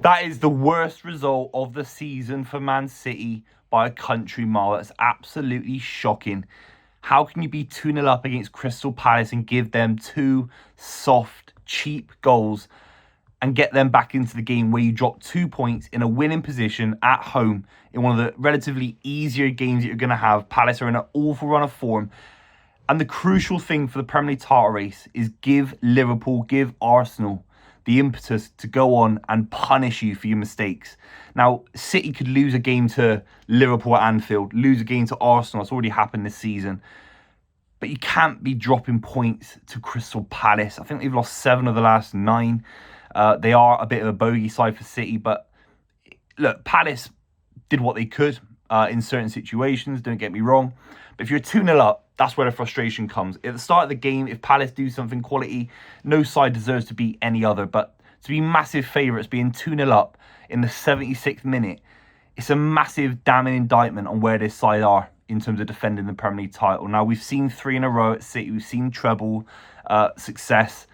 That is the worst result of the season for Man City by a country mile. That's absolutely shocking. How can you be 2-0 up against Crystal Palace and give them two soft, cheap goals and get them back into the game where you drop 2 points in a winning position at home in one of the relatively easier games that you're going to have? Palace are in an awful run of form. And the crucial thing for the Premier League title race is give Liverpool, give Arsenal the impetus to go on and punish you for your mistakes. Now, City could lose a game to Liverpool at Anfield, lose a game to Arsenal. It's already happened this season. But you can't be dropping points to Crystal Palace. I think they've lost 7 of the last 9. They are a bit of a bogey side for City. But look, Palace did what they could in certain situations, don't get me wrong. But if you're 2-0 up, that's where the frustration comes. At the start of the game, if Palace do something quality, no side deserves to beat any other. But to be massive favourites, being 2-0 up in the 76th minute, it's a massive damning indictment on where this side are in terms of defending the Premier League title. Now, we've seen 3 in a row at City. We've seen treble success.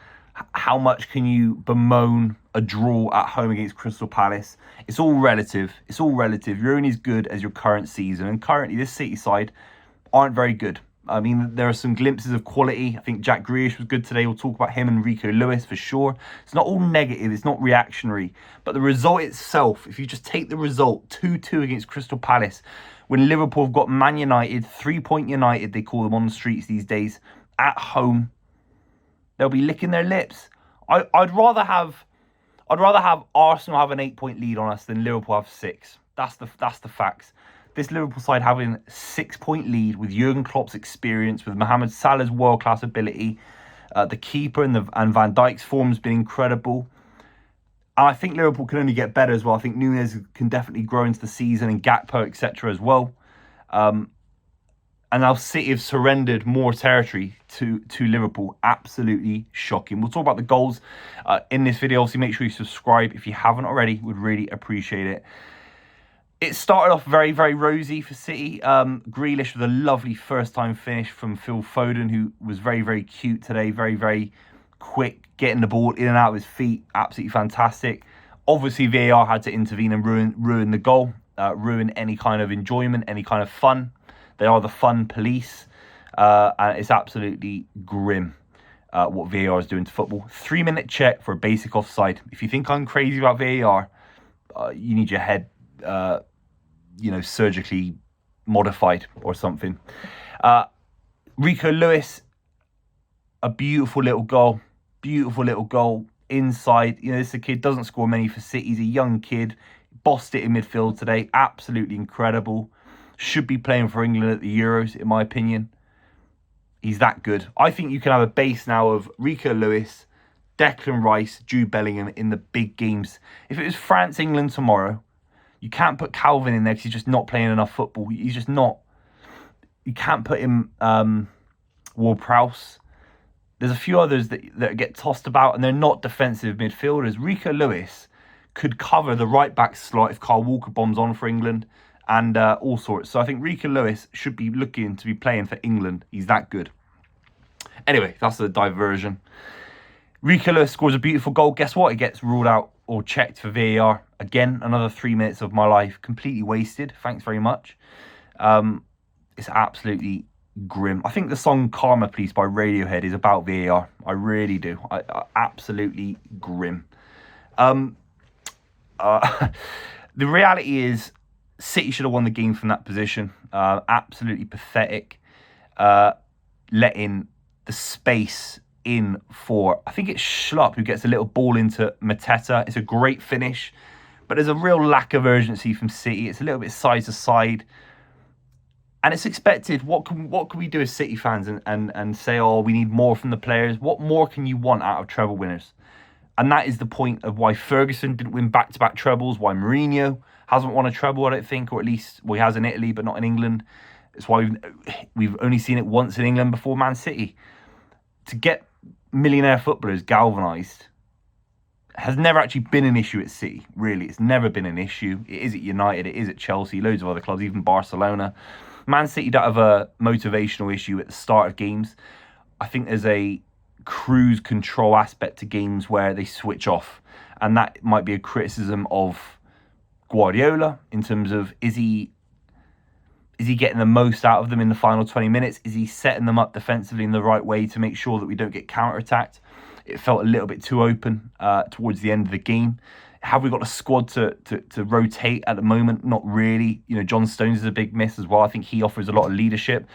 How much can you bemoan a draw at home against Crystal Palace? It's all relative. It's all relative. You're only as good as your current season. And currently, this City side aren't very good. I mean, there are some glimpses of quality. I think Jack Grealish was good today. We'll talk about him and Rico Lewis for sure. It's not all negative. It's not reactionary. But the result itself, if you just take the result, 2-2 against Crystal Palace, when Liverpool have got Man United, 3-point United, they call them on the streets these days, at home, they'll be licking their lips. I'd rather have Arsenal have an 8-point lead on us than Liverpool have 6. That's the facts. This Liverpool side having a 6-point lead with Jurgen Klopp's experience, with Mohamed Salah's world-class ability, the keeper and Van Dijk's form has been incredible. And I think Liverpool can only get better as well. I think Núñez can definitely grow into the season, and Gakpo, etc. as well. And now City have surrendered more territory to Liverpool. Absolutely shocking. We'll talk about the goals in this video. Obviously, make sure you subscribe if you haven't already. Would really appreciate it. It started off very, very rosy for City. Grealish with a lovely first-time finish from Phil Foden, who was very, very cute today. Very, very quick, getting the ball in and out of his feet. Absolutely fantastic. Obviously, VAR had to intervene and ruin the goal, ruin any kind of enjoyment, any kind of fun. They are the fun police, and it's absolutely grim what VAR is doing to football. 3-minute check for a basic offside. If you think I'm crazy about VAR, you need your head surgically modified or something. Rico Lewis, a beautiful little goal inside. This kid doesn't score many for City. He's a young kid, bossed it in midfield today. Absolutely incredible. Should be playing for England at the Euros, in my opinion. He's that good. I think you can have a base now of Rico Lewis, Declan Rice, Jude Bellingham in the big games. If it was France-England tomorrow, you can't put Calvin in there because he's just not playing enough football. He's just not. You can't put him Ward-Prowse. There's a few others that get tossed about, and they're not defensive midfielders. Rico Lewis could cover the right-back slot if Kyle Walker bombs on for England, and all sorts. So I think Rico Lewis should be looking to be playing for England. He's that good. Anyway, that's a diversion. Rico Lewis scores a beautiful goal. Guess what? It gets ruled out or checked for VAR. Again, another 3 minutes of my life completely wasted. Thanks very much. It's absolutely grim. I think the song Karma Police by Radiohead is about VAR. I really do. Absolutely grim. The reality is City should have won the game from that position. Absolutely pathetic. Letting the space in for, I think it's Schlupp who gets a little ball into Mateta. It's a great finish, but there's a real lack of urgency from City. It's a little bit side to side, and it's expected. What can we do as City fans and say, oh, we need more from the players? What more can you want out of treble winners? And that is the point of why Ferguson didn't win back-to-back trebles, why Mourinho hasn't won a treble, I don't think, or at least, well, he has in Italy, but not in England. It's why we've only seen it once in England before Man City. To get millionaire footballers galvanised has never actually been an issue at City, really. It's never been an issue. It is at United, it is at Chelsea, loads of other clubs, even Barcelona. Man City don't have a motivational issue at the start of games. I think there's a cruise control aspect to games where they switch off. And that might be a criticism of Guardiola in terms of, is he getting the most out of them in the final 20 minutes? Is he setting them up defensively in the right way to make sure that we don't get counter-attacked? It felt a little bit too open towards the end of the game. Have we got a squad to rotate at the moment? Not really. You know, John Stones is a big miss as well. I think he offers a lot of leadership.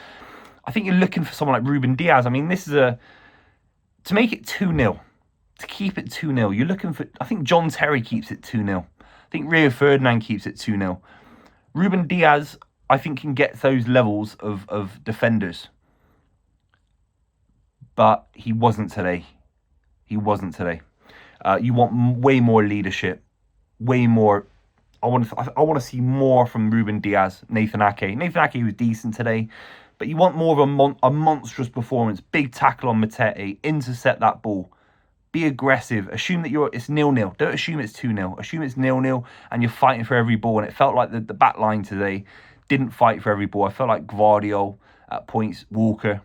I think you're looking for someone like Ruben Diaz. I mean, this is to make it 2-0, to keep it 2-0. You're looking for, I think John Terry keeps it 2-0. I think Rio Ferdinand keeps it 2-0. Ruben Diaz, I think, can get those levels of defenders. But he wasn't today. He wasn't today. You want way more leadership, way more. I want to see more from Ruben Diaz, Nathan Ake. Nathan Ake was decent today, but you want more of a monstrous performance. Big tackle on Matete, intercept that ball, be aggressive. Assume that it's 0-0. Don't assume it's 2-0. Assume it's 0-0, and you're fighting for every ball. And it felt like the back line today didn't fight for every ball. I felt like Guardiola at points, Walker,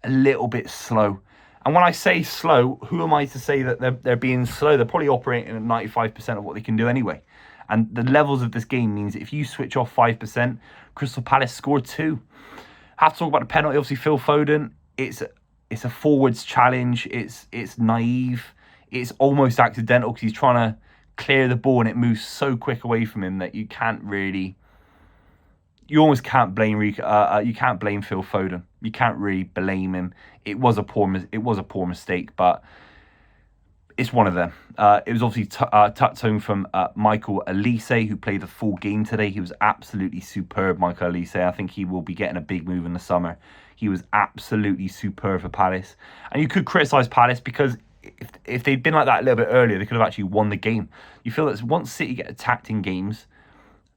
a little bit slow. And when I say slow, who am I to say that they're being slow? They're probably operating at 95% of what they can do anyway. And the levels of this game means that if you switch off 5%, Crystal Palace scored 2. Have to talk about the penalty. Obviously, Phil Foden, it's a forwards challenge. It's naive. It's almost accidental because he's trying to clear the ball and it moves so quick away from him that you can't really... You almost can't blame Rico. You can't blame Phil Foden. You can't really blame him. It was a poor mistake, but it's one of them. It was obviously tucked home from Michael Elise, who played the full game today. He was absolutely superb, Michael Elise. I think he will be getting a big move in the summer. He was absolutely superb for Palace. And you could criticise Palace because if they'd been like that a little bit earlier, they could have actually won the game. You feel that once City get attacked in games,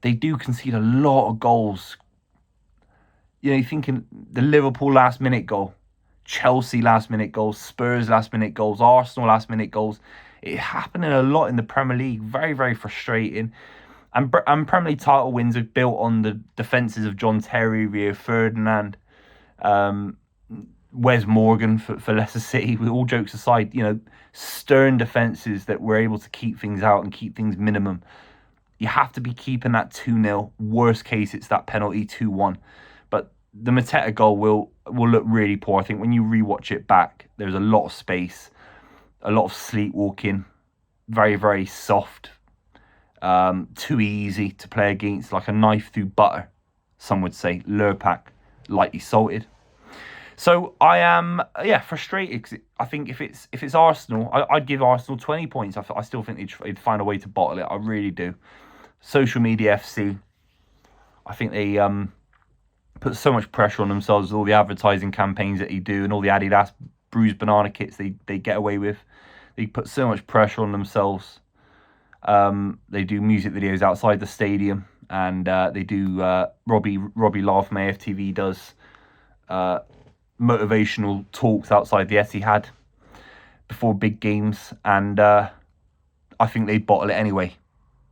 they do concede a lot of goals. You know, you're thinking the Liverpool last-minute goal, Chelsea last-minute goals, Spurs last-minute goals, Arsenal last-minute goals. It's happening a lot in the Premier League. Very, very frustrating. And Premier League title wins are built on the defences of John Terry, Rio Ferdinand, Wes Morgan for Leicester City. With all jokes aside, you know, stern defences that were able to keep things out and keep things minimum. You have to be keeping that 2-0. Worst case, it's that penalty 2-1. But the Mateta goal will look really poor. I think when you rewatch it back, there's a lot of space, a lot of sleepwalking, very, very soft, too easy to play against, like a knife through butter, some would say. Lurpak, lightly salted. So I am, frustrated. Cause I think if it's Arsenal, I'd give Arsenal 20 points. I still think they'd find a way to bottle it. I really do. Social media FC, I think they put so much pressure on themselves with all the advertising campaigns that they do and all the Adidas bruised banana kits they get away with. They put so much pressure on themselves. They do music videos outside the stadium, and they do Robbie Love from AFTV does motivational talks outside the Etihad before big games, and I think they bottle it anyway.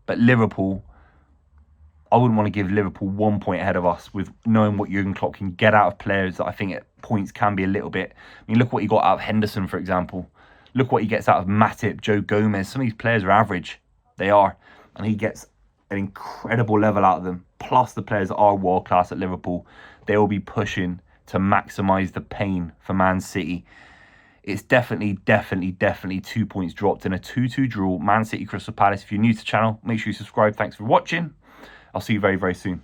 But Liverpool, I wouldn't want to give Liverpool 1 point ahead of us with knowing what Jurgen Klopp can get out of players that I think at points can be a little bit. I mean, look what he got out of Henderson, for example. Look what he gets out of Matip, Joe Gomez. Some of these players are average. They are. And he gets an incredible level out of them. Plus the players that are world class at Liverpool. They will be pushing to maximise the pain for Man City. It's definitely 2 points dropped in a 2-2 draw. Man City, Crystal Palace. If you're new to the channel, make sure you subscribe. Thanks for watching. I'll see you very, very soon.